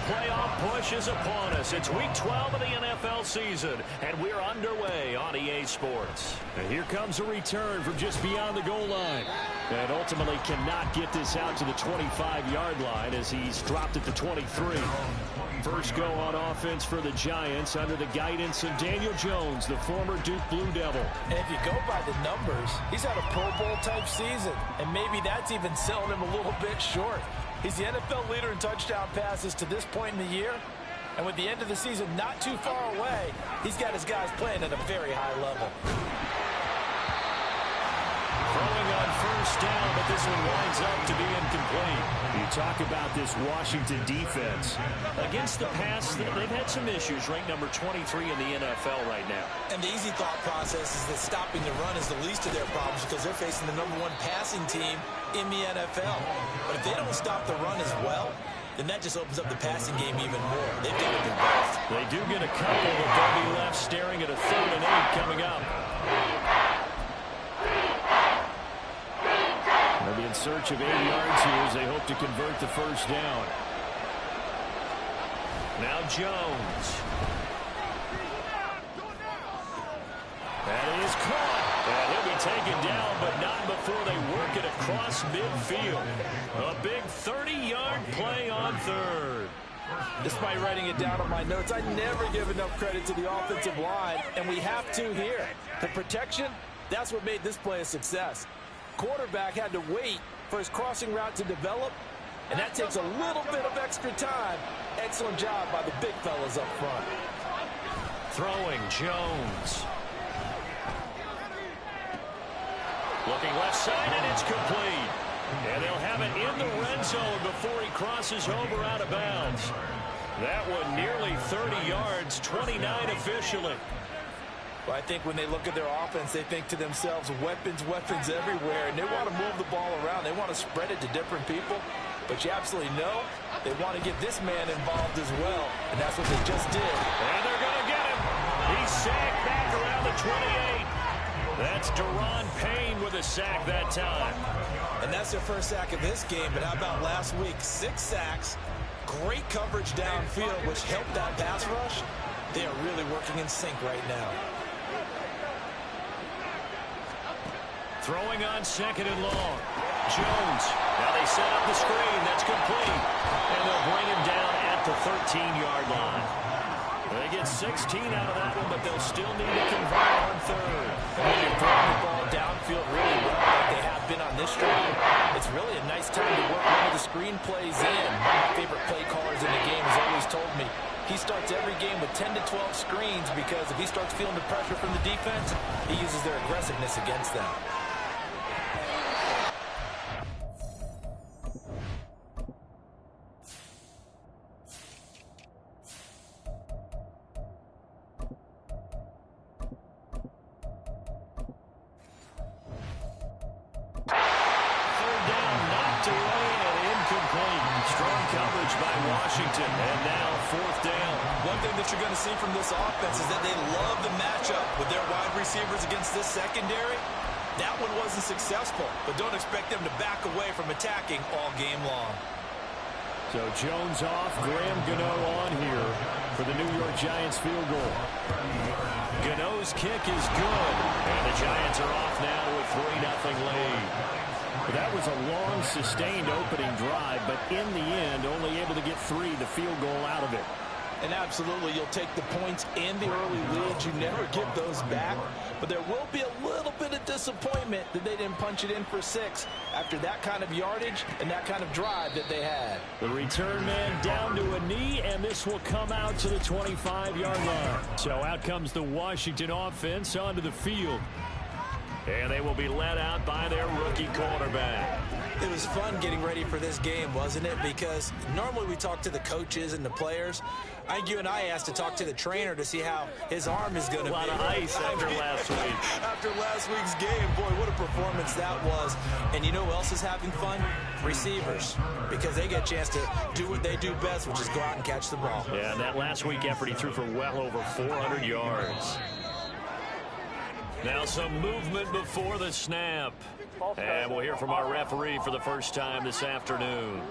playoff push is upon us. It's week 12 of the NFL season, and we're underway on EA Sports. And here comes a return from just beyond the goal line. And ultimately cannot get this out to the 25-yard line as he's dropped at the 23. First go on offense for the Giants under the guidance of Daniel Jones, the former Duke Blue Devil. And if you go by the numbers, he's had a Pro Bowl type season, and maybe that's even selling him a little bit short. He's the NFL leader in touchdown passes to this point in the year, and with the end of the season not too far away, he's got his guys playing at a very high level. Throwing on first down, but this one winds up to be incomplete. You talk about this Washington defense. Against the pass, they've had some issues, ranked number 23 in the NFL right now. And the easy thought process is that stopping the run is the least of their problems because they're facing the #1 passing team in the NFL. But if they don't stop the run as well, then that just opens up the passing game even more. They've got to do both. They do get a couple, but they'll be left staring at a 3rd and 8 coming up. They'll be in search of 8 yards here as they hope to convert the first down. Now Jones. That is caught. And he'll be taken down, but not before they work it across midfield. A big 30-yard play on 3rd. Despite writing it down on my notes, I never give enough credit to the offensive line, and we have to here. The protection, that's what made this play a success. Quarterback had to wait for his crossing route to develop, and that takes a little bit of extra time. Excellent job by the big fellas up front. Throwing Jones. Looking left side, and it's complete. And they'll have it in the red zone before he crosses over out of bounds. That one nearly 30 yards, 29 officially. Well, I think when they look at their offense, they think to themselves, weapons, weapons everywhere, and they want to move the ball around. They want to spread it to different people, but you absolutely know they want to get this man involved as well, and that's what they just did. And they're going to get him. He's sacked back around the 28. That's Deron Payne with a sack that time. And that's their first sack of this game, but how about last week? 6 sacks, great coverage downfield, which helped that pass rush. They are really working in sync right now. Throwing on 2nd and long. Jones. Now they set up the screen. That's complete. And they'll bring him down at the 13-yard line. They get 16 out of that one, but they'll still need to convert on 3rd. When you're throwing the ball downfield really well like they have been on this drive, it's really a nice time to work one of the screen plays in. One of my favorite play callers in the game has always told me he starts every game with 10 to 12 screens because if he starts feeling the pressure from the defense, he uses their aggressiveness against them. Washington, and now 4th down. One thing that you're going to see from this offense is that they love the matchup with their wide receivers against this secondary. That one wasn't successful, but don't expect them to back away from attacking all game long. So Jones off, Graham Gano on here for the New York Giants field goal. Gano's kick is good, and the Giants are off now with 3-0 lead. That was a long, sustained opening drive, but in the end, only able to get 3, the field goal out of it. And absolutely, you'll take the points and the early leads. You never give those back. But there will be a little bit of disappointment that they didn't punch it in for 6 after that kind of yardage and that kind of drive that they had. The return man down to a knee, and this will come out to the 25-yard line. So out comes the Washington offense onto the field. And they will be led out by their rookie quarterback. It was fun getting ready for this game, wasn't it? Because normally we talk to the coaches and the players. I think you and I asked to talk to the trainer to see how his arm is going to be. A lot of ice after last week. After last week's game, boy, what a performance that was. And you know who else is having fun? Receivers. Because they get a chance to do what they do best, which is go out and catch the ball. Yeah, and that last week effort, he threw for well over 400 yards. Now some movement before the snap. And we'll hear from our referee for the first time this afternoon.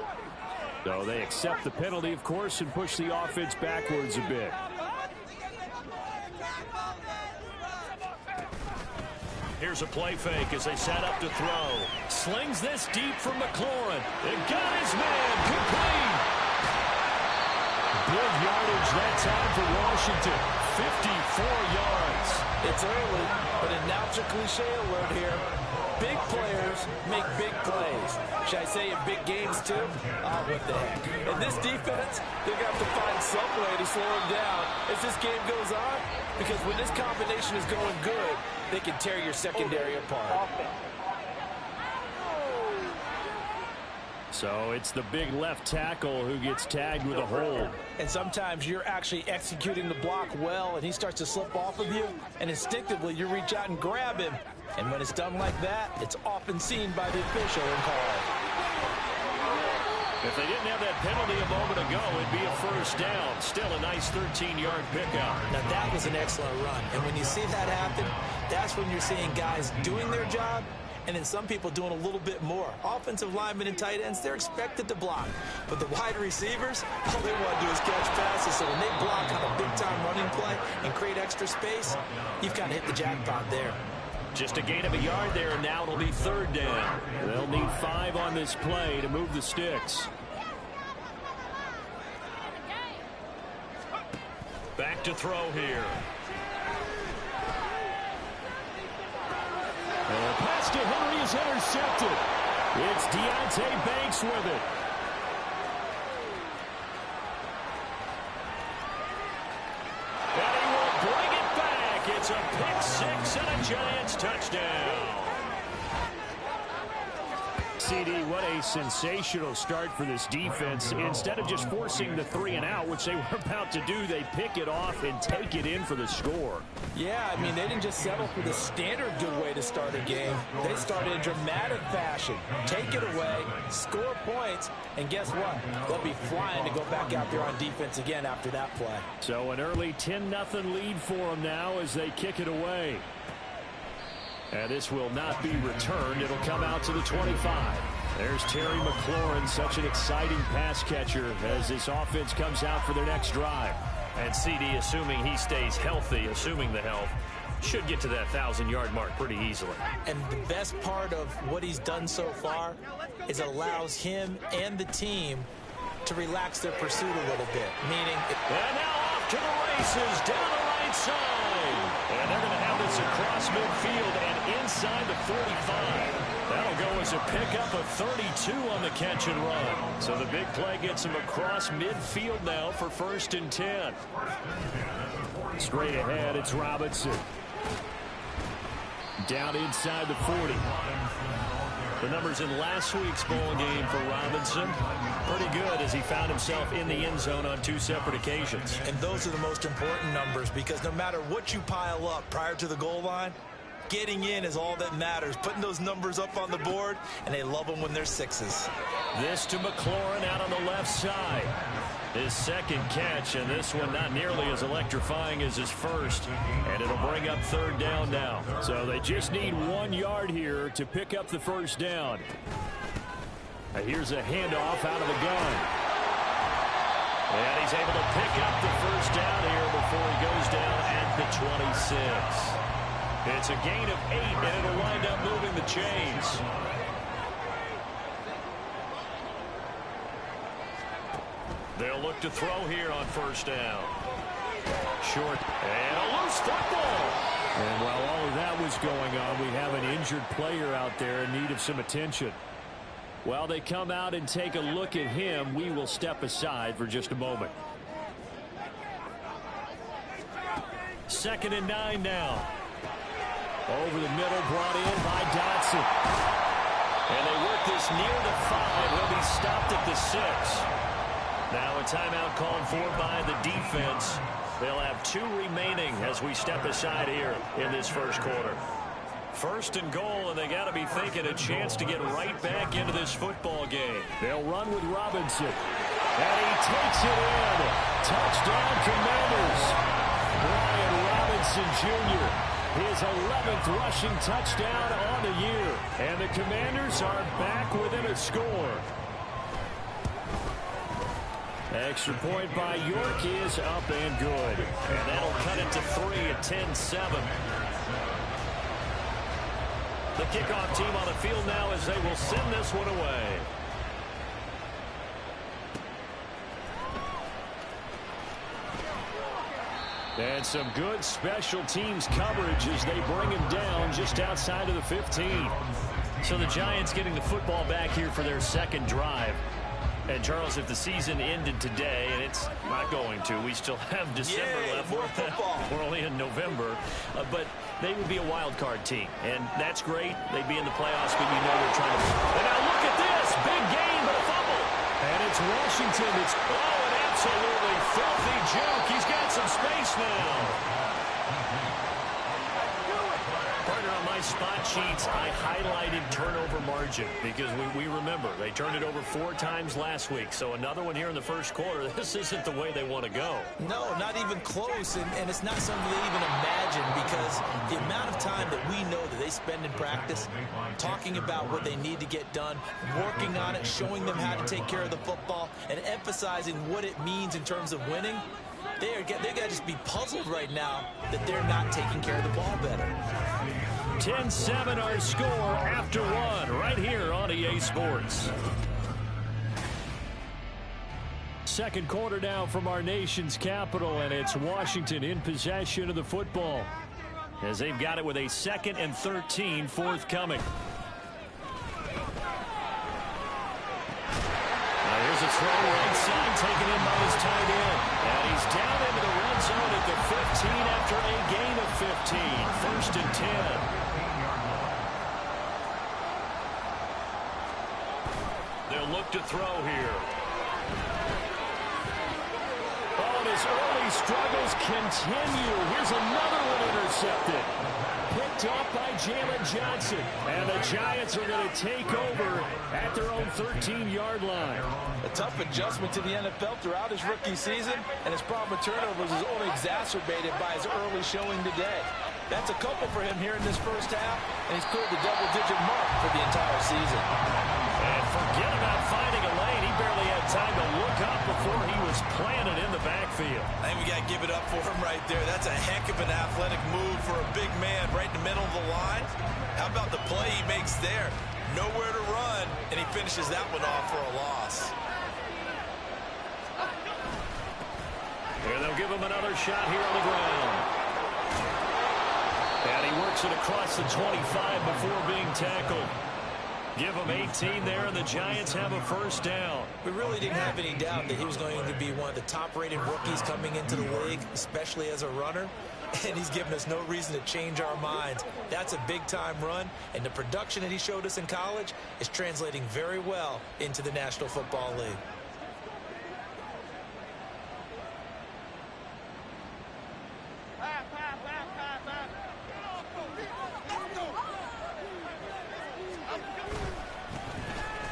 So they accept the penalty, of course, and push the offense backwards a bit. Here's a play fake as they set up to throw. Slings this deep from McLaurin. It got his man. Complete. Big yardage that time for Washington. 54 yards. It's early, but announcer cliche alert here. Big players make big plays. Should I say in big games too? Oh, what the heck. And this defense, they're going to have to find some way to slow him down as this game goes on. Because when this combination is going good, they can tear your secondary apart. So it's the big left tackle who gets tagged with a hold. And sometimes you're actually executing the block well, and he starts to slip off of you, and instinctively you reach out and grab him. And when it's done like that, it's often seen by the official and called. If they didn't have that penalty a moment ago, it'd be a first down. Still a nice 13-yard pickup. Now, that was an excellent run. And when you see that happen, that's when you're seeing guys doing their job, and then some people doing a little bit more. Offensive linemen and tight ends, they're expected to block. But the wide receivers, all they want to do is catch passes. So when they block on a big-time running play and create extra space, you've kind of hit the jackpot there. Just a gain of a yard there, and now it'll be third down. They'll need 5 on this play to move the sticks. Back to throw here. And the pass to Henry is intercepted. It's Deontay Banks with it. And he will bring it back. It's a pick six and a Giants touchdown. CD, what a sensational start for this defense. Instead of just forcing the 3 and out, which they were about to do, they pick it off and take it in for the score. Yeah, I mean, they didn't just settle for the standard good way to start a game. They started in dramatic fashion. Take it away, score points, and guess what? They'll be flying to go back out there on defense again after that play. So an early 10-0 lead for them now as they kick it away. And this will not be returned. It'll come out to the 25. There's Terry McLaurin, such an exciting pass catcher as this offense comes out for their next drive. And CD, assuming he stays healthy, assuming the health, should get to that 1,000-yard mark pretty easily. And the best part of what he's done so far is allows him and the team to relax their pursuit a little bit. Meaning, and now off to the races down the right side. And they're going to have this across midfield and inside the 45. That'll go as a pickup of 32 on the catch and run. So the big play gets him across midfield now for 1st and 10. Straight ahead, it's Robinson. Down inside the 40. The numbers in last week's ball game for Robinson, pretty good as he found himself in the end zone on 2 separate occasions. And those are the most important numbers because no matter what you pile up prior to the goal line, getting in is all that matters. Putting those numbers up on the board, and they love them when they're 6s. This to McLaurin out on the left side. His second catch, and this one not nearly as electrifying as his first. And it'll bring up 3rd down now. So they just need 1 yard here to pick up the 1st down. Here's a handoff out of the gun. And he's able to pick up the 1st down here before he goes down at the 26. It's a gain of 8, and it'll wind up moving the chains. They'll look to throw here on 1st down. Short, and a loose football. And while all of that was going on, we have an injured player out there in need of some attention. While they come out and take a look at him, we will step aside for just a moment. 2nd and 9 now. Over the middle, brought in by Dotson. And they work this near the 5. He'll be stopped at the 6. Now a timeout called for by the defense. They'll have 2 remaining as we step aside here in this 1st quarter. 1st and goal, and they got to be thinking a chance to get right back into this football game. They'll run with Robinson. And he takes it in. Touchdown, Commanders. Brian Robinson Jr., his 11th rushing touchdown on the year. And the Commanders are back within a score. Extra point by York is up and good. And that'll cut it to 3 at 10-7. The kickoff team on the field now as they will send this one away. And some good special teams coverage as they bring him down just outside of the 15. So the Giants getting the football back here for their second drive. And, Charles, if the season ended today, and it's not going to, we still have December left. More football. We're only in November. But they would be a wild card team. And that's great. They'd be in the playoffs, but you know they're trying to. And now look at this. Big gain, but a fumble. And it's Washington. It's an absolutely filthy juke. He's got some space now. Partner, on my spot sheets, I highlighted turnover margin because we remember they turned it over 4 times last week. So another one here in the first quarter. This isn't the way they want to go. No, not even close, and it's not something they even imagine because the amount of time that we know that they spend in practice talking about what they need to get done, working on it, showing them how to take care of the football, and emphasizing what it means in terms of winning. They got to just be puzzled right now that they're not taking care of the ball better. 10-7 our score after 1 right here on EA Sports. Second quarter now from our nation's capital, and it's Washington in possession of the football as they've got it with a 2nd and 13 forthcoming. Here's a throw right side taken in by his tight end. And he's down into the red zone at the 15 after a gain of 15. 1st and 10. They'll look to throw here. Oh, and his early struggles continue. Here's another one intercepted. Picked off by Jalen Johnson. And the Giants are going to take over at their own 13-yard line. A tough adjustment to the NFL throughout his rookie season, and his problem with turnovers is only exacerbated by his early showing today. That's a couple for him here in this first half, and he's cleared the double-digit mark for the entire season. And forget about finding a lane. He barely had time to look up before he was planted in the backfield. I think we got to give it up for him right there. That's a heck of an athletic move for a big man right in the middle of the line. How about the play he makes there? Nowhere to run, and he finishes that one off for a loss. And they'll give him another shot here on the ground. And he works it across the 25 before being tackled. Give him 18 there, and the Giants have a first down. We really didn't have any doubt that he was going to be one of the top-rated rookies coming into the league, especially as a runner. And he's given us no reason to change our minds. That's a big-time run, and the production that he showed us in college is translating very well into the National Football League.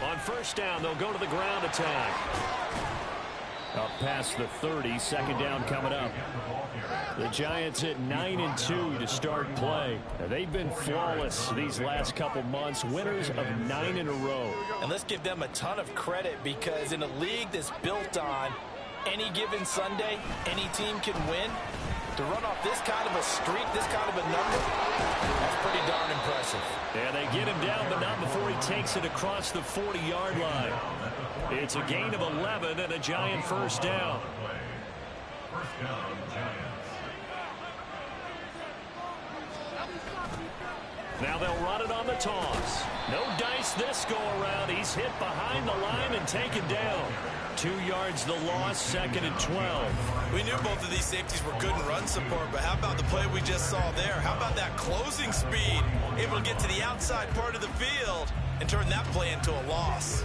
On first down, they'll go to the ground attack. Up past the 30, 2nd down coming up. The Giants at 9-2 to start play. Now, they've been flawless these last couple months, winners of 9 in a row. And let's give them a ton of credit because in a league that's built on any given Sunday, any team can win. To run off this kind of a streak, this kind of a number, that's pretty darn impressive. Yeah, they get him down, but not before he takes it across the 40-yard line. It's a gain of 11 and a Giant first down. Now they'll run it on the toss. No dice this go-around. He's hit behind the line and taken down. 2 yards the loss, 2nd and 12. We knew both of these safeties were good in run support, but how about the play we just saw there? How about that closing speed? Able to get to the outside part of the field and turn that play into a loss.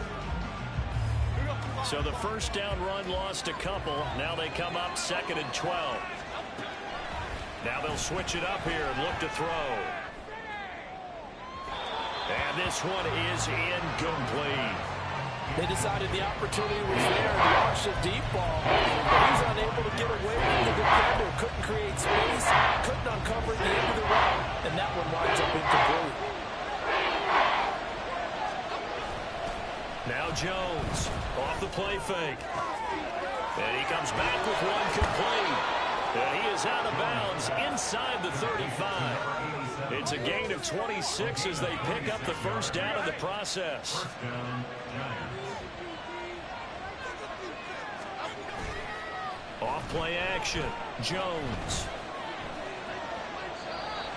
So the first down run lost a couple. Now they come up 2nd and 12. Now they'll switch it up here and look to throw. And this one is incomplete. They decided the opportunity was there and launched a deep ball. But he's unable to get away from the defender. Couldn't create space. Couldn't uncover the end of the route. And that one winds up incomplete. Now Jones off the play fake. And he comes back with one complete. And he is out of bounds inside the 35. It's a gain of 26 as they pick up the first down in the process. Off play action. Jones.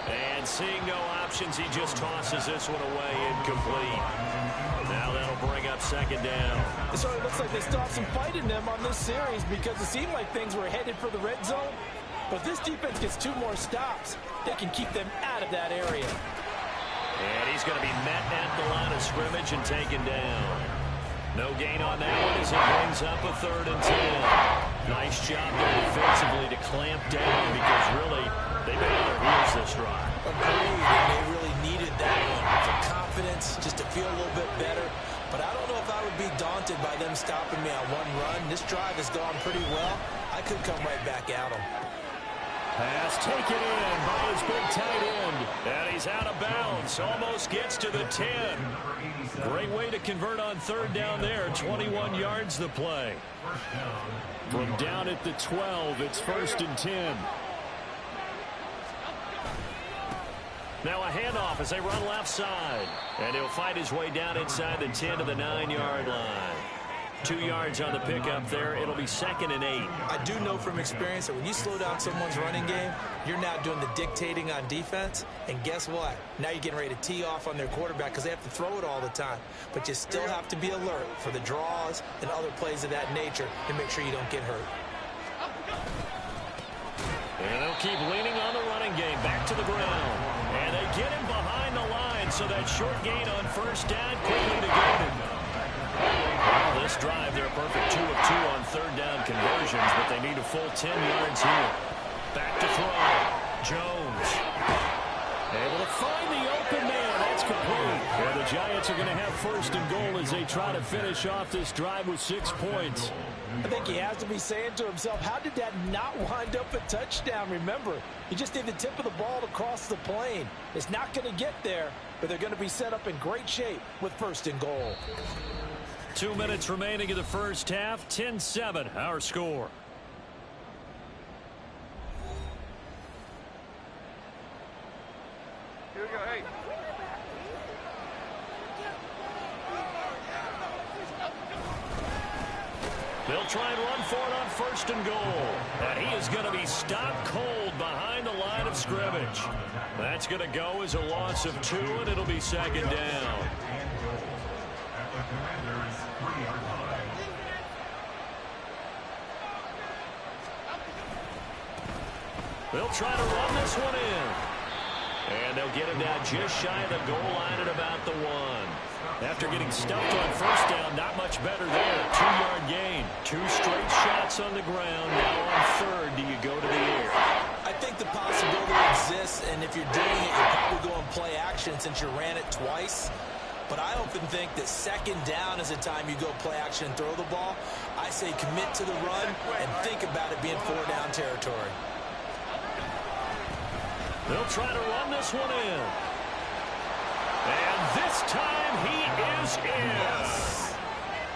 And seeing no options, he just tosses this one away, incomplete. Now that'll bring up second down. It sort of looks like they still have some fight in them on this series because it seemed like things were headed for the red zone. But this defense gets 2 more stops. They can keep them out of that area. And he's going to be met at the line of scrimmage and taken down. No gain on that one as it brings up a 3rd and 10. Nice job there defensively to clamp down because really they've been on their heels this drive. Agreed, and they really needed that one for confidence, just to feel a little bit better. But I don't know if I would be daunted by them stopping me on one run. This drive has gone pretty well. I could come right back at them. Pass taken in by his big tight end. And he's out of bounds. Almost gets to the 10. Great way to convert on 3rd down there. 21 yards the play. From down at the 12, it's 1st and 10. Now a handoff as they run left side. And he'll fight his way down inside the 10 to the 9-yard line. 2 yards on the pickup there. It'll be 2nd and 8. I do know from experience that when you slow down someone's running game, you're now doing the dictating on defense. And guess what? Now you're getting ready to tee off on their quarterback because they have to throw it all the time. But you still have to be alert for the draws and other plays of that nature and make sure you don't get hurt. And they'll keep leaning on the running game. Back to the ground. And they get him behind the line. So that short gain on 1st down quickly negated. Well, this drive, they're a perfect 2 of 2 on 3rd down conversions, but they need a full 10 yards here. Back to throw. Jones. Able to find the open man. That's complete. And the Giants are going to have 1st and goal as they try to finish off this drive with 6 points. I think he has to be saying to himself, how did that not wind up a touchdown? Remember, you just need the tip of the ball to cross the plane. It's not going to get there, but they're going to be set up in great shape with 1st and goal. 2 minutes remaining in the first half. 10-7, our score. Here we go, hey. They'll try and run for it on 1st and goal. And he is going to be stopped cold behind the line of scrimmage. That's going to go as a loss of 2, and it'll be 2nd down. They'll try to run this one in. And they'll get him down just shy of the goal line at about the 1. After getting stuffed on 1st down, not much better there. 2-yard gain. 2 straight shots on the ground. Now on 3rd, do you go to the air? I think the possibility exists, and if you're doing it, you're probably going play action since you ran it twice. But I often think that 2nd down is the time you go play action and throw the ball. I say commit to the run and think about it being 4-down territory. They'll try to run this one in. And this time he is in.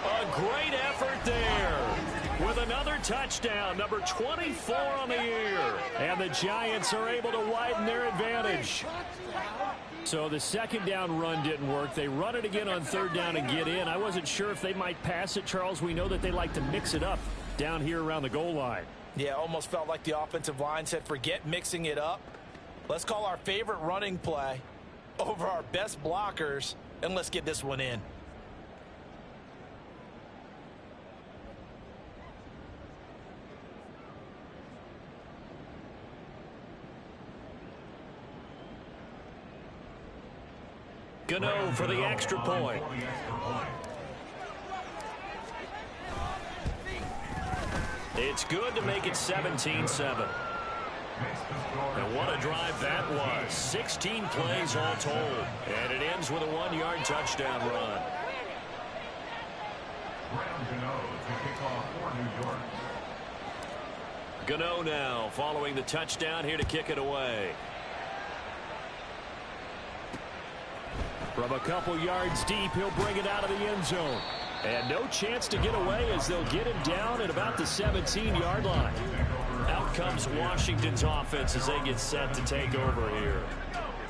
A great effort there. With another touchdown, number 24 on the year. And the Giants are able to widen their advantage. So the 2nd down run didn't work. They run it again on 3rd down and get in. I wasn't sure if they might pass it, Charles. We know that they like to mix it up down here around the goal line. Yeah, almost felt like the offensive line said, forget mixing it up. Let's call our favorite running play over our best blockers, and let's get this one in. Goody for the extra point. It's good to make it 17-7. And what a drive that was. 16 plays all told. And it ends with a 1-yard touchdown run. Goody now following the touchdown here to kick it away. From a couple yards deep, he'll bring it out of the end zone. And no chance to get away as they'll get him down at about the 17-yard line. Out comes Washington's offense as they get set to take over here.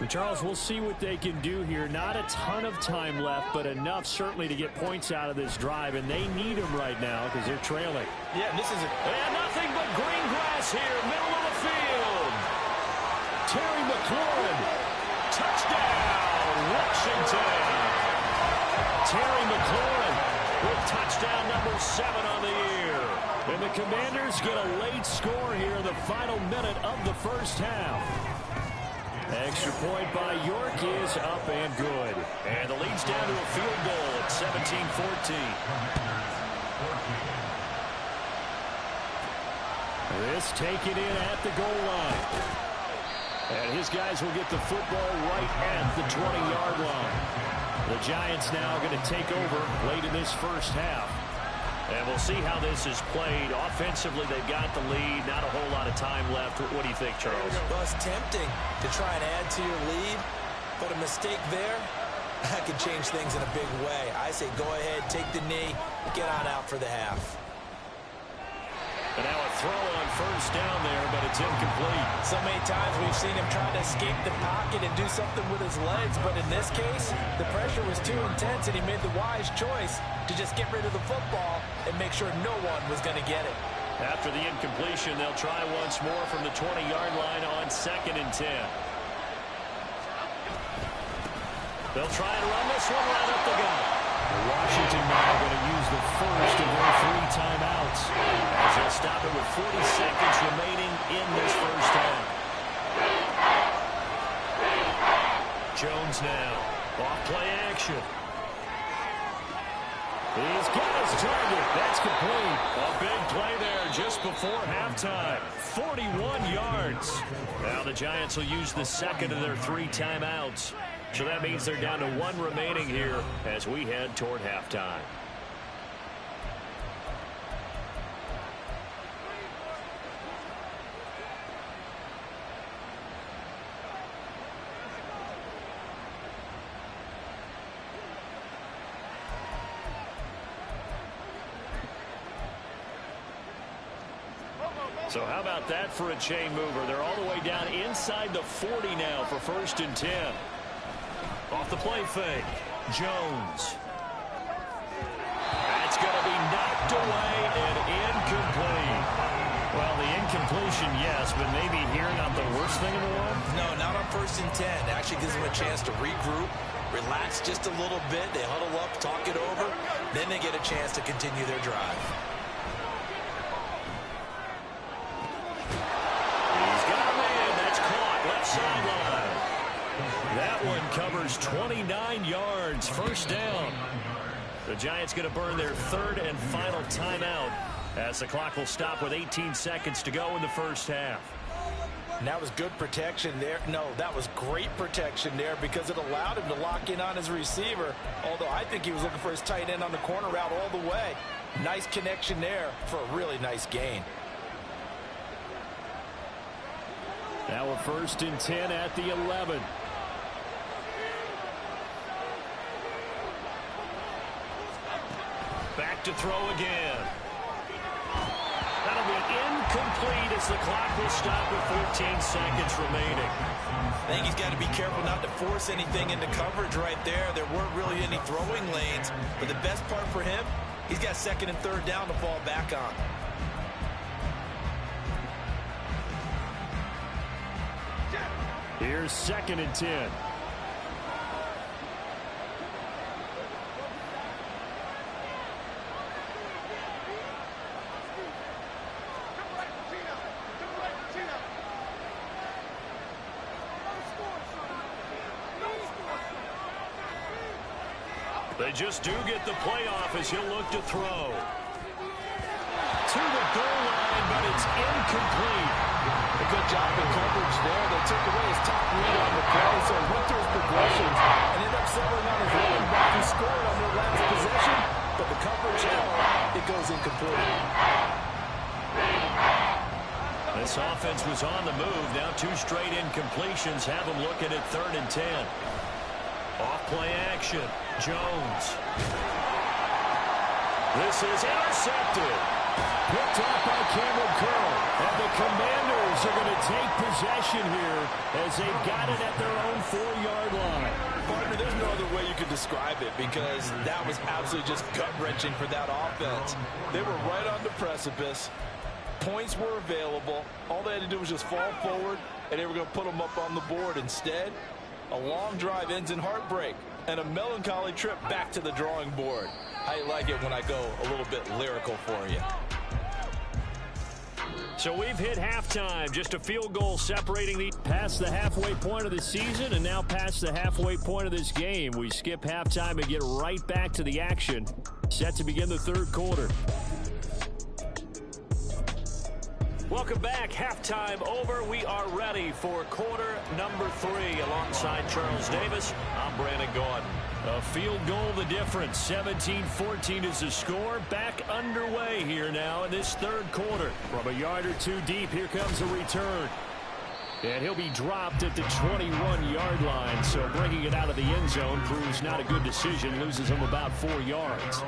And Charles, we'll see what they can do here. Not a ton of time left, but enough certainly to get points out of this drive, and they need them right now because they're trailing. Yeah, this is and nothing but green grass here, middle of the field. Terry McLaurin, touchdown, Washington. Terry McLaurin with touchdown number 7 on the year. And the Commanders get a late score here in the final minute of the first half. Extra point by York is up and good. And the lead's down to a field goal at 17-14. This taken in at the goal line. And his guys will get the football right at the 20-yard line. The Giants now going to take over late in this first half. And we'll see how this is played. Offensively, they've got the lead. Not a whole lot of time left. What do you think, Charles? Well, it's tempting to try and add to your lead, but a mistake there, that could change things in a big way. I say go ahead, take the knee, get on out for the half. And now a throw on first down there, but it's incomplete. So many times we've seen him trying to escape the pocket and do something with his legs, but in this case, the pressure was too intense, and he made the wise choice to just get rid of the football and make sure no one was going to get it. After the incompletion, they'll try once more from the 20-yard line on 2nd and 10. They'll try and run this one right up the gut. Washington now going to use the first of their 3 timeouts. As they'll stop it with 40 seconds remaining in this first half. Jones now. Off play action. He's got his target. That's complete. A big play there just before halftime. 41 yards. Now the Giants will use the second of their 3 timeouts. So that means they're down to 1 remaining here as we head toward halftime. So how about that for a chain mover? They're all the way down inside the 40 now for 1st and 10. Off the play fake, Jones. That's going to be knocked away and incomplete. Well, the incompletion, yes, but maybe here not the worst thing in the world? No, not on 1st and 10. It actually gives them a chance to regroup, relax just a little bit. They huddle up, talk it over. Then they get a chance to continue their drive. He's got a man. That's caught. Left sideline. That one covers 29 yards. 1st down. The Giants going to burn their 3rd and final timeout as the clock will stop with 18 seconds to go in the first half. And that was good protection there. No, that was great protection there because it allowed him to lock in on his receiver, although I think he was looking for his tight end on the corner route all the way. Nice connection there for a really nice gain. Now a 1st and 10 at the 11. Back to throw again. That'll be incomplete as the clock will stop with 14 seconds remaining. I think he's got to be careful not to force anything into coverage right there. There weren't really any throwing lanes, but the best part for him, he's got 2nd and 3rd down to fall back on. Here's 2nd and 10. They just do get the playoff as he'll look to throw. To the goal line, but it's incomplete. A good job in coverage there. They took away his top read on the play, so he went through his progressions and ended up settling on his running back. He scored on their last possession, but the coverage held. It goes incomplete. This offense was on the move. Now 2 straight incompletions have them looking at 3rd and 10. Off play action. Jones. This is intercepted. Picked off by Cameron Curl. And the Commanders are going to take possession here as they've got it at their own 4-yard line. Partner, there's no other way you could describe it because that was absolutely just gut-wrenching for that offense. They were right on the precipice. Points were available. All they had to do was just fall forward, and they were going to put them up on the board. Instead, a long drive ends in heartbreak and a melancholy trip back to the drawing board. How you like it when I go a little bit lyrical for you? So we've hit halftime. Just a field goal separating the past the halfway point of the season and now past the halfway point of this game. We skip halftime and get right back to the action. Set to begin the third quarter. Welcome back. Halftime over. We are ready for quarter number 3 alongside Charles Davis. I'm Brandon Gordon. A field goal the difference. 17-14 is the score. Back underway here now in this third quarter. From a yard or two deep, here comes a return. And he'll be dropped at the 21-yard line. So bringing it out of the end zone proves not a good decision. Loses him about 4 yards.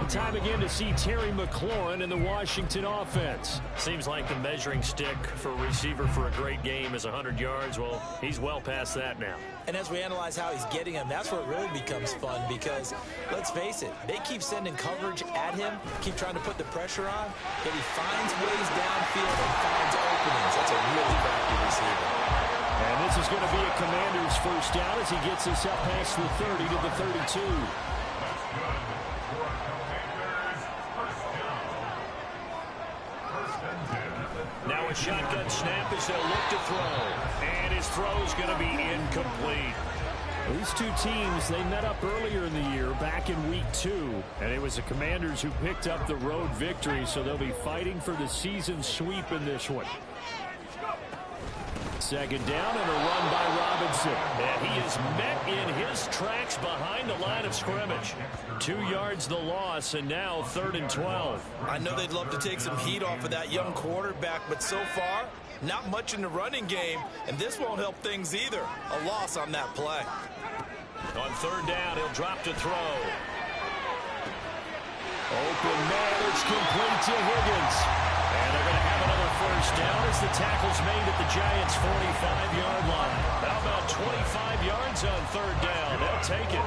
Time again to see Terry McLaurin in the Washington offense. Seems like the measuring stick for a receiver for a great game is 100 yards. Well, he's well past that now. And as we analyze how he's getting them, that's where it really becomes fun because, let's face it, they keep sending coverage at him, keep trying to put the pressure on, yet he finds ways downfield and finds openings. That's a really crafty receiver. And this is going to be a Commander's first down as he gets us up past the 30 to the 32. Now a shotgun snap as they'll look to throw. And his throw is going to be incomplete. These two teams, they met up earlier in the year, back in week 2. And it was the Commanders who picked up the road victory, so they'll be fighting for the season sweep in this one. Second down and a run by Robinson. And he is met in his tracks behind the line of scrimmage. 2 yards the loss, and now 3rd and 12. I know they'd love to take some heat off of that young quarterback, but so far, not much in the running game, and this won't help things either. A loss on that play. On 3rd down, he'll drop to throw. Open man, it's complete to Higgins. And they're going to have another first down as the tackle's made at the Giants' 45-yard line. How about 25 yards on 3rd down? They'll take it.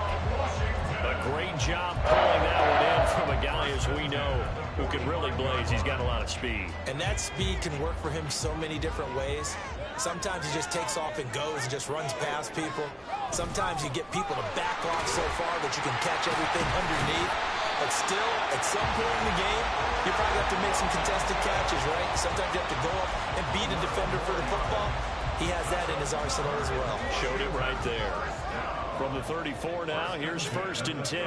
A great job pulling that one in from a guy, as we know, who can really blaze. He's got a lot of speed. And that speed can work for him so many different ways. Sometimes he just takes off and goes and just runs past people. Sometimes you get people to back off so far that you can catch everything underneath. But still, at some point in the game, you probably have to make some contested catches, right? Sometimes you have to go up and beat a defender for the football. He has that in his arsenal as well. Showed it right there. From the 34 now, here's 1st and 10.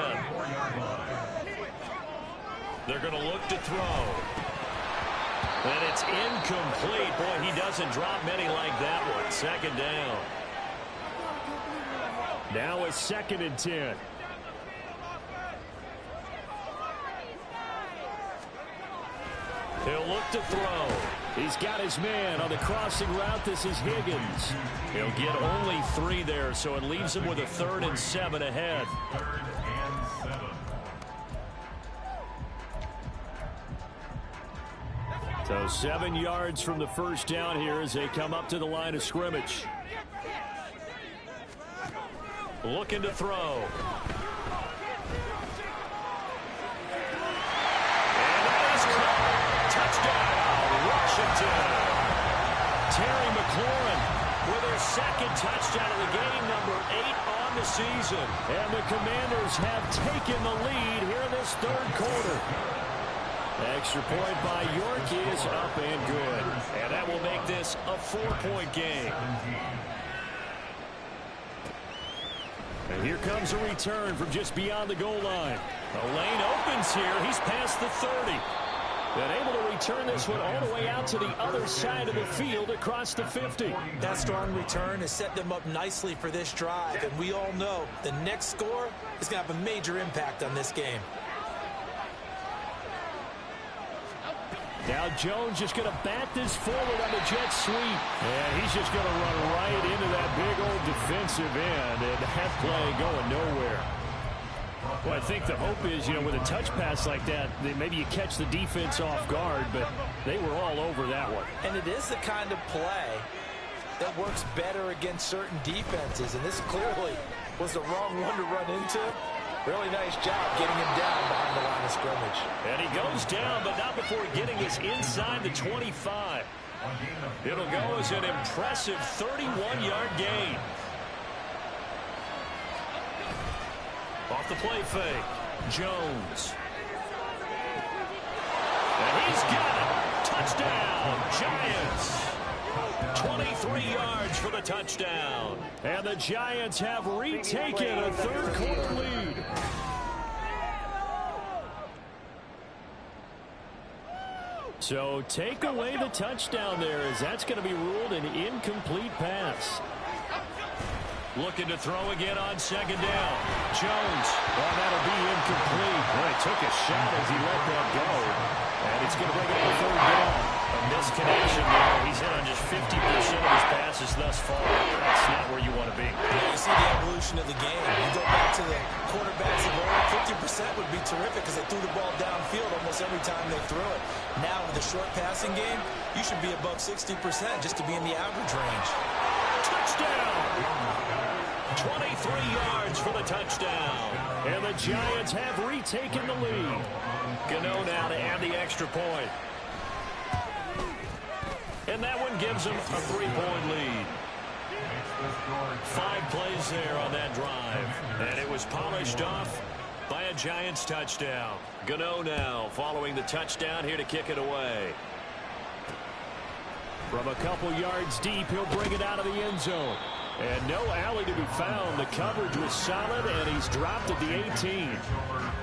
They're going to look to throw. And it's incomplete. Boy, he doesn't drop many like that one. 2nd down. Now a 2nd and 10. He'll look to throw. He's got his man on the crossing route. This is Higgins. He'll get only 3 there, so it leaves him with a 3rd and 7 ahead. So 7 yards from the first down here as they come up to the line of scrimmage. Looking to throw. Washington. Terry McLaurin with their 2nd touchdown of the game, number 8 on the season. And the Commanders have taken the lead here in this 3rd quarter. Extra point by York is up and good. And that will make this a 4-point game. And here comes a return from just beyond the goal line. The lane opens here. He's past the 30. And able to return this one all the way out to the other side of the field across the 50. That strong return has set them up nicely for this drive. And we all know the next score is going to have a major impact on this game. Now Jones just going to bat this forward on the jet sweep. And he's just going to run right into that big old defensive end. And that play going nowhere. Well, I think the hope is, with a touch pass like that, maybe you catch the defense off guard, but they were all over that one. And it is the kind of play that works better against certain defenses, and this clearly was the wrong one to run into. Really nice job getting him down behind the line of scrimmage. And he goes down, but not before getting us inside the 25. It'll go as an impressive 31-yard gain. Off the play fake, Jones. And he's got it. Touchdown, Giants. 23 yards for the touchdown. And the Giants have retaken a third-quarter lead. So take away the touchdown there, as that's going to be ruled an incomplete pass. Looking to throw again on second down. Jones. Oh, that'll be incomplete. Well, he took a shot as he let that go. And it's going to bring up a third down. A misconnection there. He's hit on just 50% of his passes thus far. That's not where you want to be. You see the evolution of the game. You go back to the quarterbacks of old, 50% would be terrific because they threw the ball downfield almost every time they threw it. Now with the short passing game, you should be above 60% just to be in the average range. Touchdown! 23 yards for the touchdown. And the Giants have retaken the lead. Gano now to add the extra point. And that one gives them a 3-point lead. 5 plays there on that drive. And it was polished off by a Giants touchdown. Gano now following the touchdown here to kick it away. From a couple yards deep, he'll bring it out of the end zone. And no alley to be found. The coverage was solid, and he's dropped at the 18.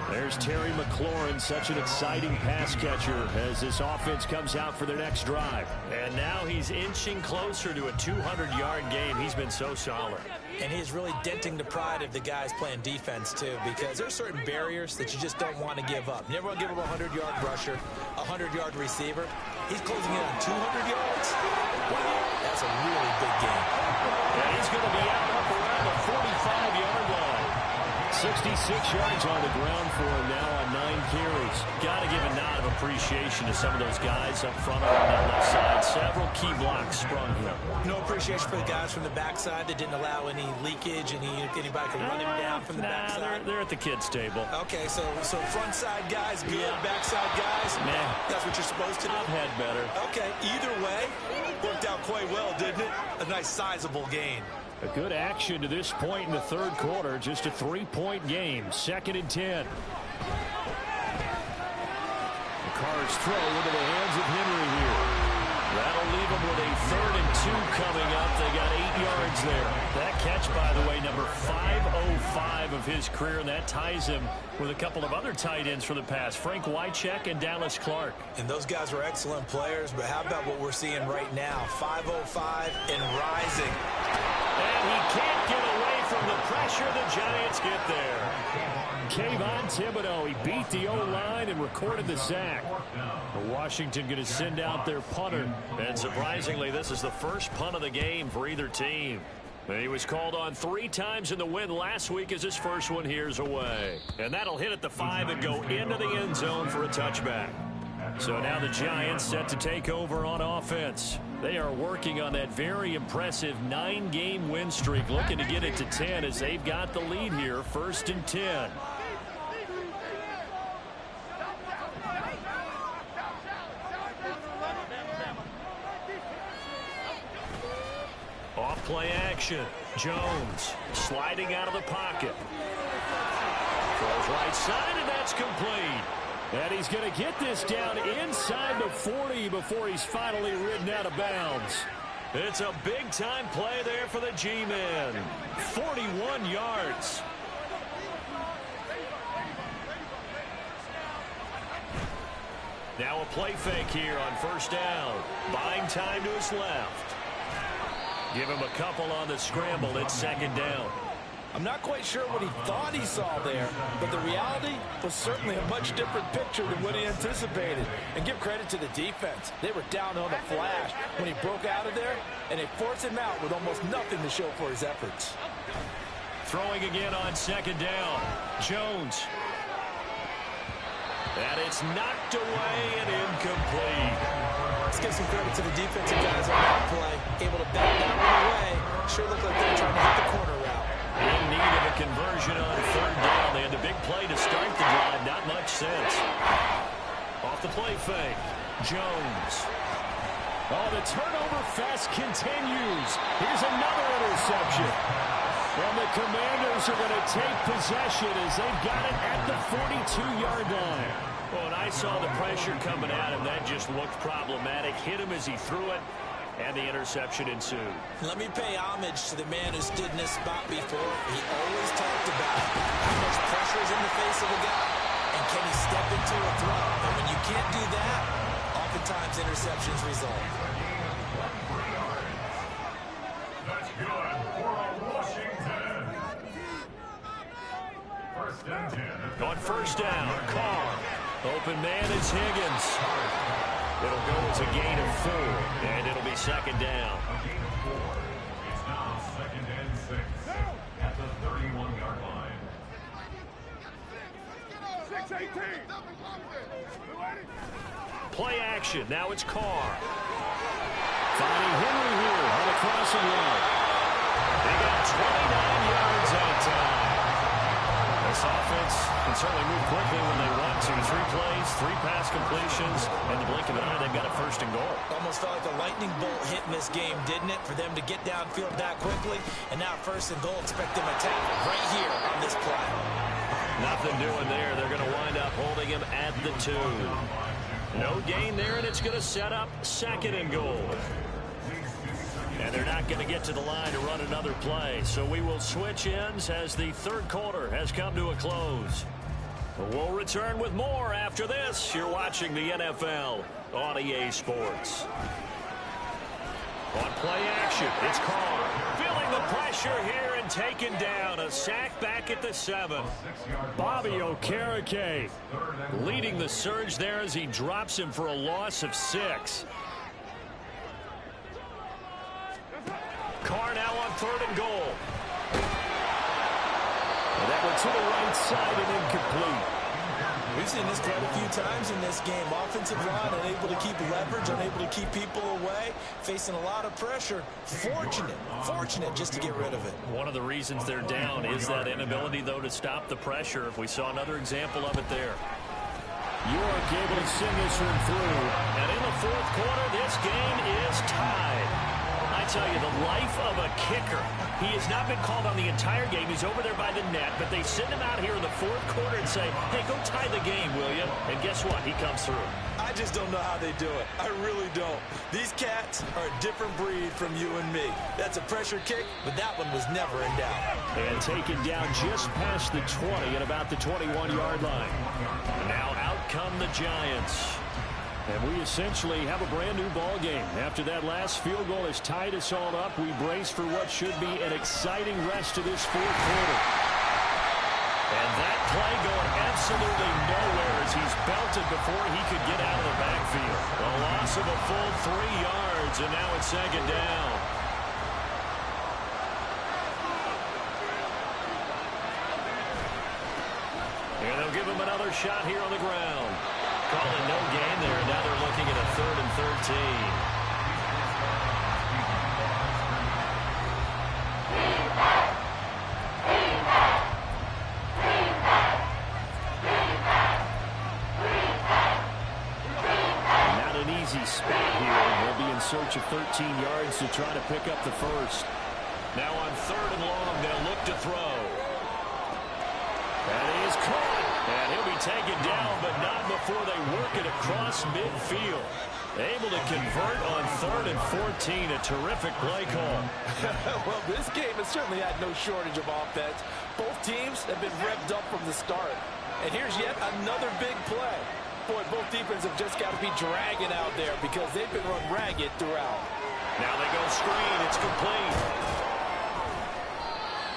There's Terry McLaurin, such an exciting pass catcher as this offense comes out for their next drive. And now he's inching closer to a 200-yard game. He's been so solid. And he's really denting the pride of the guys playing defense, too, because there's certain barriers that you just don't want to give up. You never want to give up a 100-yard rusher, a 100-yard receiver. He's closing in on 200 yards. Wow, that's a really big game. And he's going to be out up around the 45-yard line. 66 yards on the ground for him now on 9 carries. Got to give a nod of appreciation to some of those guys up front on that left side. Several key blocks sprung here. No appreciation for the guys from the backside that didn't allow any leakage, anybody could run him down from the backside. They're at the kids' table. Okay, so front side guys good, backside guys, that's what you're supposed to do. I've had better. Okay, either way, worked out quite well, didn't it? A nice sizable gain. A good action to this point in the third quarter. Just a 3-point game. 2nd and 10. The Cards throw into the hands of Henry here. That'll leave them with a 3rd and 2 coming up. They got 8 yards there. That catch, by the way, number 505 of his career, and that ties him with a couple of other tight ends for the pass, Frank Wycheck and Dallas Clark. And those guys were excellent players, but how about what we're seeing right now? 505 and rising. And he can't get away from the pressure. The Giants get there. Kayvon Thibodeau, he beat the O-line and recorded the sack. Washington going to send out their punter. And surprisingly, this is the first punt of the game for either team. He was called on 3 times in the win last week as his first one here's away. And that'll hit at the 5 and go into the end zone for a touchback. So now the Giants set to take over on offense. They are working on that very impressive 9-game win streak, looking to get it to 10 as they've got the lead here, 1st and 10. Off play action. Jones sliding out of the pocket. Throws right side, and that's complete. And he's going to get this down inside the 40 before he's finally ridden out of bounds. It's a big-time play there for the G-men. 41 yards. Now a play fake here on 1st down. Buying time to his left. Give him a couple on the scramble. It's 2nd down. I'm not quite sure what he thought he saw there, but the reality was certainly a much different picture than what he anticipated. And give credit to the defense. They were down on the flash when he broke out of there, and they forced him out with almost nothing to show for his efforts. Throwing again on second down. Jones. And it's knocked away and incomplete. Let's give some credit to the defensive guys on that play. Able to bat that one away. Sure looked like they're trying to hit the corner route. In need of a conversion on third down. They had a big play to start the drive. Not much sense. Off the play fake. Jones. Oh, the turnover fest continues. Here's another interception. And the Commanders are going to take possession as they've got it at the 42-yard line. Well, and I saw the pressure coming at him. That just looked problematic. Hit him as he threw it, and the interception ensued. Let me pay homage to the man who stood in this spot before. He always talked about how much pressure is in the face of a guy, and can he step into a throw. And when you can't do that, oftentimes interceptions result. That's good for Washington. First and 10. On first down, Carr. Open man is Higgins. It'll go as a gain of 4, and it'll be second down. It's now second and 6 at the 31-yard line. 6-18. Play action. Now it's Carr. Finding Henry here on the crossing line. They got 29 yards that time. This offense can certainly move quickly when they want to. 3 plays, 3 pass completions, and the blink of an eye, they've got a first and goal. Almost felt like a lightning bolt hit in this game, didn't it? For them to get downfield that quickly. And now first and goal, expect them to tackle right here on this play. Nothing doing there. They're going to wind up holding him at the 2. No gain there, and it's going to set up second and goal. And they're not going to get to the line to run another play. So we will switch ends as the third quarter has come to a close. We'll return with more after this. You're watching the NFL on EA Sports. On play action, it's Carr. Feeling the pressure here and taken down. A sack back at the 7. Bobby Okereke Leading the surge there as he drops him for a loss of 6. Carr now on third and goal. And that one to the right side and incomplete. We've seen this quite a few times in this game. Offensive line unable to keep leverage, unable to keep people away, facing a lot of pressure. Fortunate just to get rid of it. One of the reasons they're down is that inability, though, to stop the pressure. We saw another example of it there. York able to send this one through. And in the fourth quarter, this game is tied. I tell you, the life of a kicker. He has not been called on the entire game. He's over there by the net, but they send him out here in the fourth quarter and say, hey, go tie the game, will you? And guess what? He comes through. I just don't know how they do it. I really don't. These cats are a different breed from you and me. That's a pressure kick, but that one was never in doubt. And taken down just past the 20 at about the 21-yard line. And now out come the Giants. And we essentially have a brand-new ball game. After that last field goal has tied us all up, we brace for what should be an exciting rest of this fourth quarter. And that play going absolutely nowhere as he's belted before he could get out of the backfield. A loss of a full 3 yards, and now it's second down. And they'll give him another shot here on the ground. Calling no gain there. Now they're looking at a 3rd and 13. Not an easy spot here. They'll be in search of 13 yards to try to pick up the first. Now on 3rd and long, they'll look to throw. That is caught. And he'll be taken down, but not before they work it across midfield. Able to convert on 3rd and 14. A terrific play call. Well, this game has certainly had no shortage of offense. Both teams have been revved up from the start. And here's yet another big play. Boy, both defenses have just got to be dragging out there because they've been run ragged throughout. Now they go screen. It's complete.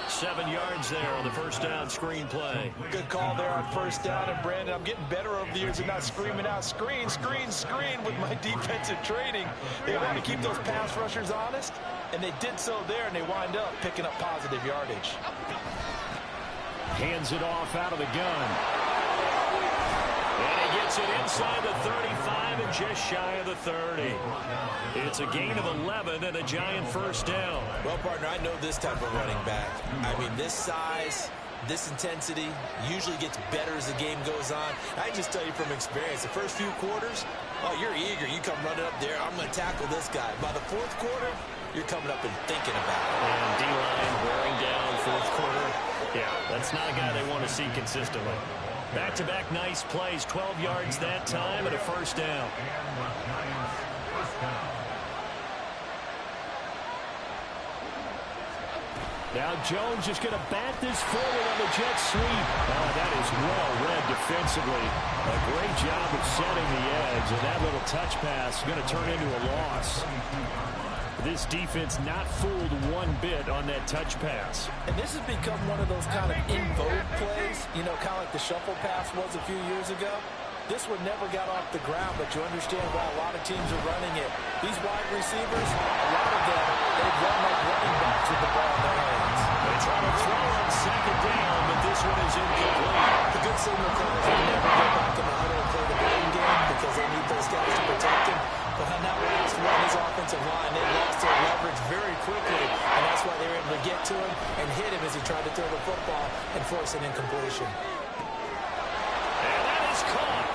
7 yards there on the first down screen play. Good call there on first down. And, Brandon, I'm getting better over the years of not screaming out screen, screen, screen with my defensive training. They want to keep those pass rushers honest, and they did so there, and they wind up picking up positive yardage. Hands it off out of the gun. And he gets it inside the 35 and just shy of the 30. It's a gain of 11 and a Giant first down. Well, partner, I know this type of running back. I mean, this size, this intensity usually gets better as the game goes on. I can just tell you from experience, the first few quarters, oh, you're eager. You come running up there, I'm going to tackle this guy. By the fourth quarter, you're coming up and thinking about it. And D-line wearing down fourth quarter. Yeah, that's not a guy they want to see consistently. Back-to-back nice plays, 12 yards that time and a first down. Now Jones is going to bat this forward on the jet sweep. Oh, that is well read defensively. A great job of setting the edge, and that little touch pass is going to turn into a loss. This defense not fooled one bit on that touch pass. And this has become one of those kind of in vogue plays, you know, kind of like the shuffle pass was a few years ago. This one never got off the ground, but you understand why a lot of teams are running it. These wide receivers, a lot of them, they run like running backs with the ball in their hands. They try to throw on second down, but this one is incomplete. The good signal calls will never go back in the huddle and play the blame game because they need those guys to protect him. But on that last one, his offensive line, they lost their leverage very quickly, and that's why they were able to get to him and hit him as he tried to throw the football and force an incompletion. And that is caught.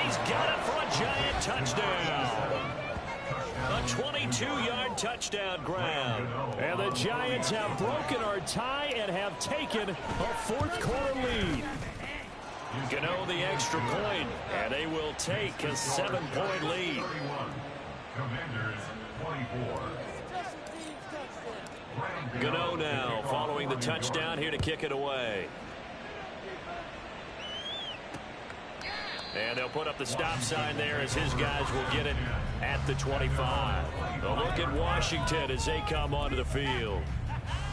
He's got it for a Giant touchdown. A 22-yard touchdown grab. And the Giants have broken our tie and have taken a fourth quarter lead. Gano the extra point, and they will take a 7-point lead. Commanders 24. Gano now following the touchdown here to kick it away. And they'll put up the stop sign there as his guys will get it at the 25. A look at Washington as they come onto the field.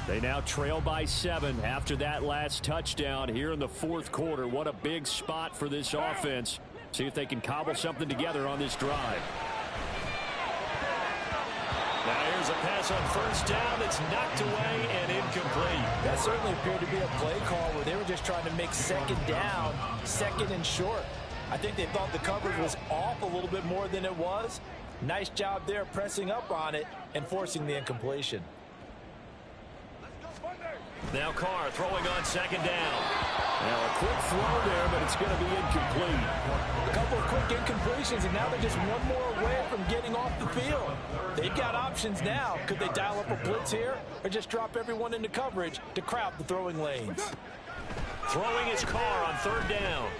They now trail by 7 after that last touchdown here in the fourth quarter. What a big spot for this offense. See if they can cobble something together on this drive. Now here's a pass on first down that's knocked away and incomplete. That certainly appeared to be a play call where they were just trying to make second down, second and short. I think they thought the coverage was off a little bit more than it was. Nice job there pressing up on it and forcing the incompletion. Now Carr throwing on second down. Now a quick throw there, but it's going to be incomplete. A couple of quick incompletions, and now they're just one more away from getting off the field. They've got options now. Could they dial up a blitz here or just drop everyone into coverage to crowd the throwing lanes? Throwing his Carr on third down.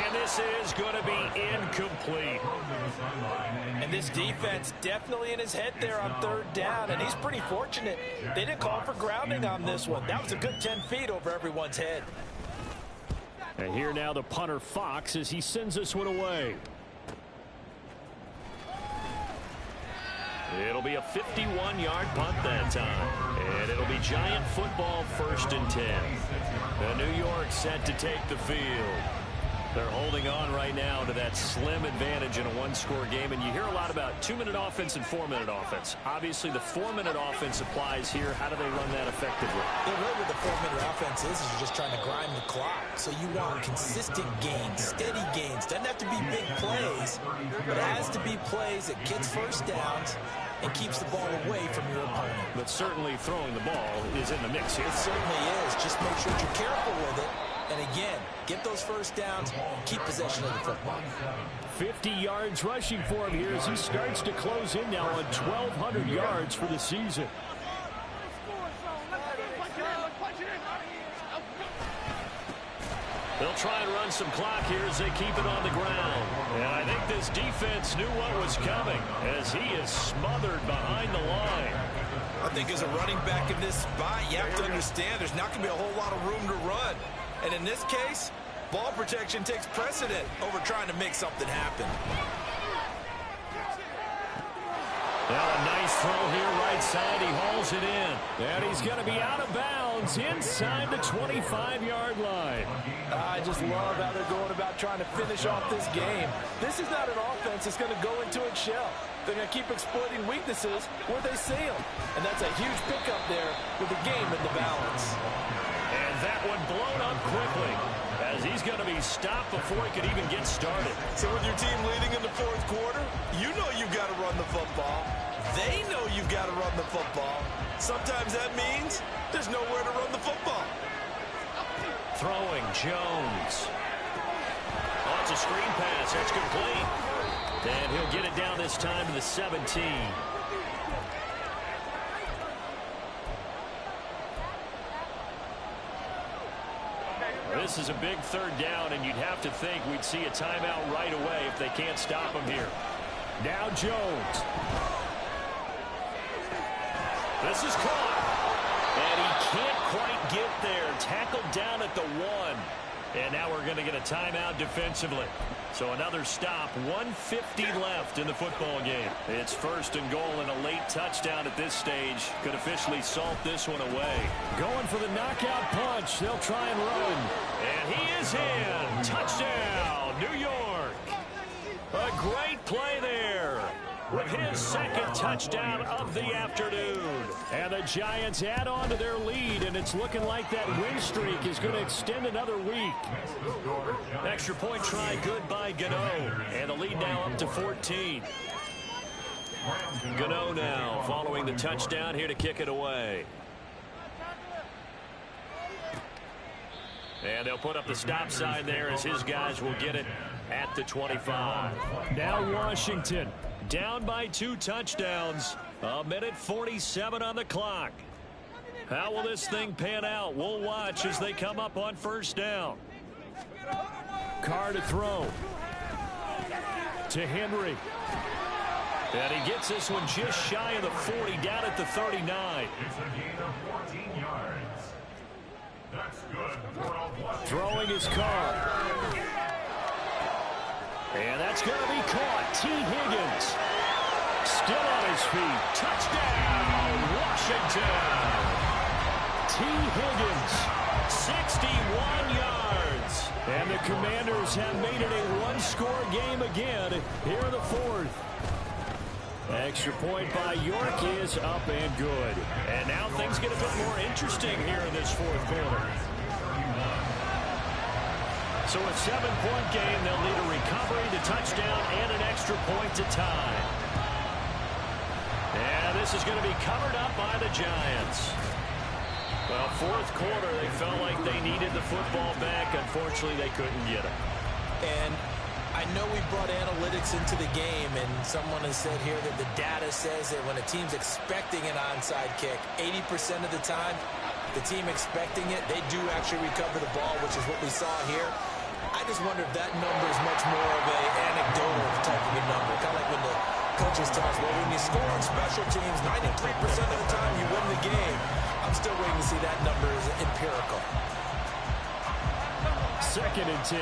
And this is going to be incomplete. And this defense definitely in his head there on third down, and he's pretty fortunate. They didn't call for grounding on this one. That was a good 10 feet over everyone's head. And here now the punter Fox as he sends this one away. It'll be a 51-yard punt that time. And it'll be Giant football 1st and 10. New York set to take the field. They're holding on right now to that slim advantage in a one-score game. And you hear a lot about 2-minute offense and 4-minute offense. Obviously, the 4-minute offense applies here. How do they run that effectively? Yeah, really what the 4-minute offense is you're just trying to grind the clock. So you want consistent gains, steady gains. Doesn't have to be big plays, but it has to be plays that gets first downs and keeps the ball away from your opponent. But certainly throwing the ball is in the mix here. It certainly is. Just make sure that you're careful with it. And again, get those first downs, keep possession of the football. 50 yards rushing for him here as he starts to close in now on 1,200 yards for the season. They'll try and run some clock here as they keep it on the ground. And I think this defense knew what was coming as he is smothered behind the line. I think as a running back in this spot, you have to understand there's not going to be a whole lot of room to run. And in this case, ball protection takes precedent over trying to make something happen. Now a nice throw here right side. He hauls it in. And he's going to be out of bounds inside the 25-yard line. I just love how they're going about trying to finish off this game. This is not an offense that's going to go into its shell. They're going to keep exploiting weaknesses where they see them. And that's a huge pickup there with the game in the balance. And that one blown up quickly as he's going to be stopped before he could even get started. So with your team leading in the fourth quarter, you know you've got to run the football. They know you've got to run the football. Sometimes that means there's nowhere to run the football. Throwing, Jones. Oh, it's a screen pass. That's complete. And he'll get it down this time to the 17. This is a big third down, and you'd have to think we'd see a timeout right away if they can't stop him here. Now Jones. This is caught. And he can't quite get there. Tackled down at the 1. And now we're going to get a timeout defensively. So another stop, 1:50 left in the football game. It's first and goal, and a late touchdown at this stage could officially salt this one away. Going for the knockout punch. They'll try and run. And he is in. Touchdown, New York. A great play there with his second touchdown of the afternoon. And the Giants add on to their lead, and it's looking like that win streak is going to extend another week. Extra point try good by Gano, and the lead now up to 14. Gano now following the touchdown here to kick it away. And they'll put up the stop sign there as his guys will get it at the 25. Now Washington down by 2 touchdowns. A minute 47 on the clock. How will this thing pan out? We'll watch as they come up on first down. Carr to throw. To Henry. And he gets this one just shy of the 40, down at the 39. It's a gain of 14 yards. That's good for a 1. Throwing his Carr. And that's going to be caught. T. Higgins still on his feet. Touchdown, Washington. T. Higgins, 61 yards. And the Commanders have made it a one-score game again here in the fourth. Extra point by York is up and good. And now things get a bit more interesting here in this fourth quarter. So a 7-point game, they'll need a recovery, the touchdown, and an extra point to tie. And this is going to be covered up by the Giants. Well, fourth quarter, they felt like they needed the football back. Unfortunately, they couldn't get it. And I know we brought analytics into the game, and someone has said here that the data says that when a team's expecting an onside kick, 80% of the time, the team expecting it, they do actually recover the ball, which is what we saw here. I just wonder if that number is much more of an anecdotal type of a number. Kind of like when the coaches tell us, well, when you score on special teams, 93% of the time you win the game. I'm still waiting to see that number is empirical. 2nd and 10.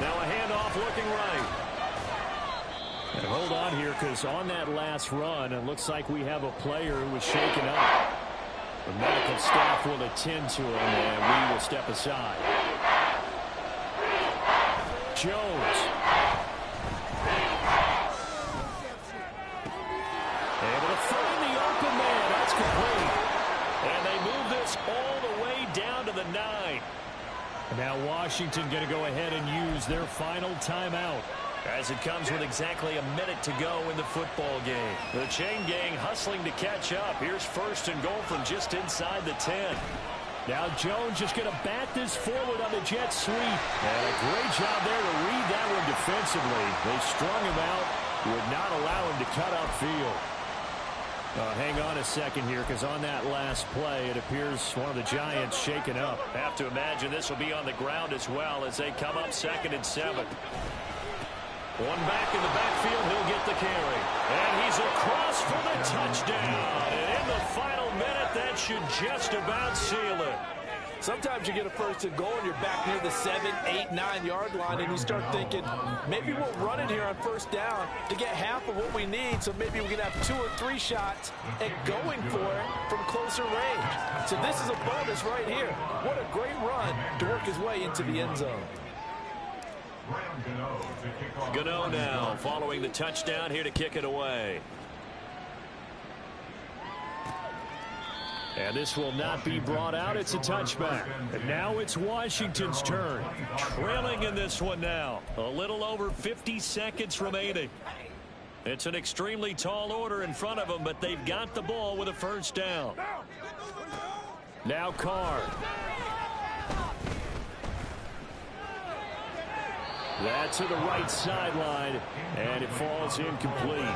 Now a handoff looking right. And hold on here, because on that last run, it looks like we have a player who was shaken up. The medical staff will attend to him, and we will step aside. Jones. Able to find the open man. That's complete. And they move this all the way down to the 9. And now Washington going to go ahead and use their final timeout, as it comes with exactly a minute to go in the football game. The chain gang hustling to catch up. Here's first and goal from just inside the 10. Now Jones just going to bat this forward on the jet sweep. And a great job there to read that one defensively. They strung him out, would not allow him to cut upfield. Hang on a second here, because on that last play, it appears one of the Giants shaken up. Have to imagine this will be on the ground as well as they come up 2nd and 7. One back in the backfield, he'll get the carry. And he's across for the touchdown. And in the final minute, that should just about seal it. Sometimes you get a first and goal and you're back near the 7, 8, 9 yard line, and you start thinking, maybe we'll run it here on first down to get half of what we need, so maybe we can have 2 or 3 shots at going for it from closer range. So this is a bonus right here. What a great run to work his way into the end zone. Gano now following the touchdown here to kick it away. And this will not be brought out. It's a touchback. And now it's Washington's turn. Trailing in this one now. A little over 50 seconds remaining. It's an extremely tall order in front of them, but they've got the ball with a first down. Now Carr. That's to the right sideline, and it falls incomplete.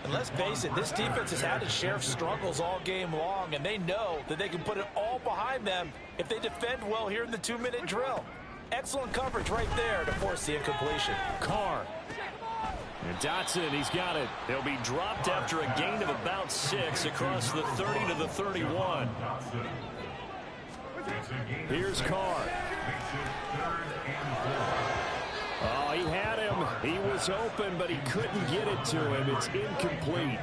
And let's face it, this defense has had its share of struggles all game long, and they know that they can put it all behind them if they defend well here in the 2-minute drill. Excellent coverage right there to force the incompletion. Carr. And Dotson, he's got it. He'll be dropped after a gain of about 6 across the 30 to the 31. Here's Carr. Oh, he had him. He was open, but he couldn't get it to him. It's incomplete.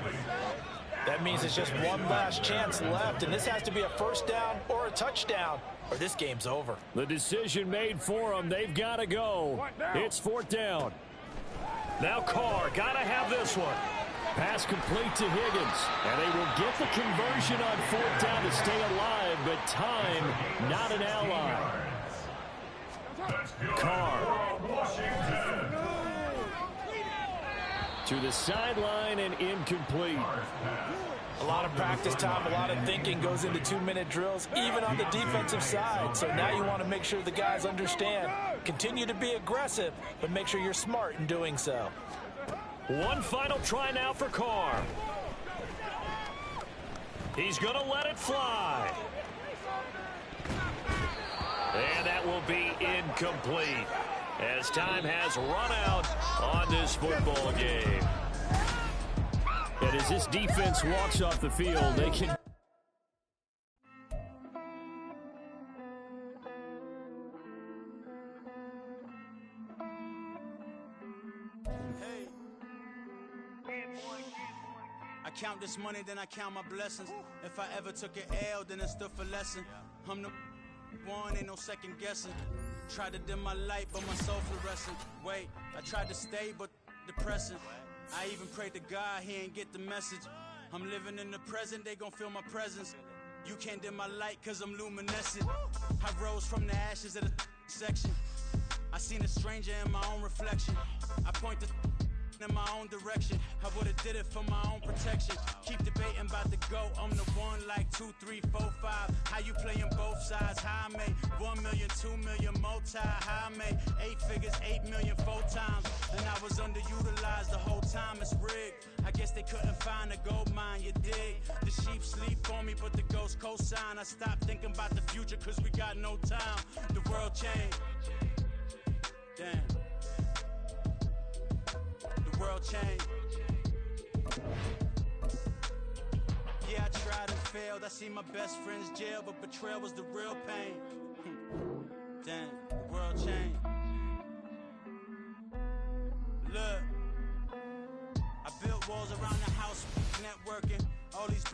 That means it's just one last chance left, and this has to be a first down or a touchdown, or this game's over. The decision made for them. They've got to go. It's 4th down. Now Carr, got to have this one. Pass complete to Higgins. And they will get the conversion on 4th down to stay alive, but time not an ally. Carr. To the sideline and incomplete. A lot of practice time, a lot of thinking goes into 2-minute drills, even on the defensive side. So now you want to make sure the guys understand. Continue to be aggressive, but make sure you're smart in doing so. One final try now for Carr. He's going to let it fly. And that will be incomplete as time has run out on this football game. And as this defense walks off the field, they can... I count this money, then I count my blessings. If I ever took an L, then it stood for lesson. I'm the one, ain't no second guessing. Tried to dim my light, but my soul fluorescent. Wait, I tried to stay, but depressing. I even prayed to God, he ain't get the message. I'm living in the present, they gon' feel my presence. You can't dim my light, cause I'm luminescent. I rose from the ashes of the section. I seen a stranger in my own reflection. I point the in my own direction. I would've did it for my own protection. Keep debating about the GOAT. I'm the one like 2, 3, 4, 5. How you playing both sides? How I made 1 million, 2 million multi. How I made 8 figures, 8 million 4 times. And I was underutilized the whole time. It's rigged. I guess they couldn't find a gold mine, you dig? The sheep sleep on me, but the ghost cosign. I stopped thinking about the future cause we got no time. The world changed. Damn. The world changed. Yeah, I tried and failed. I see my best friends jail, but betrayal was the real pain. Damn, the world changed. Look, I built walls around the house, networking. All these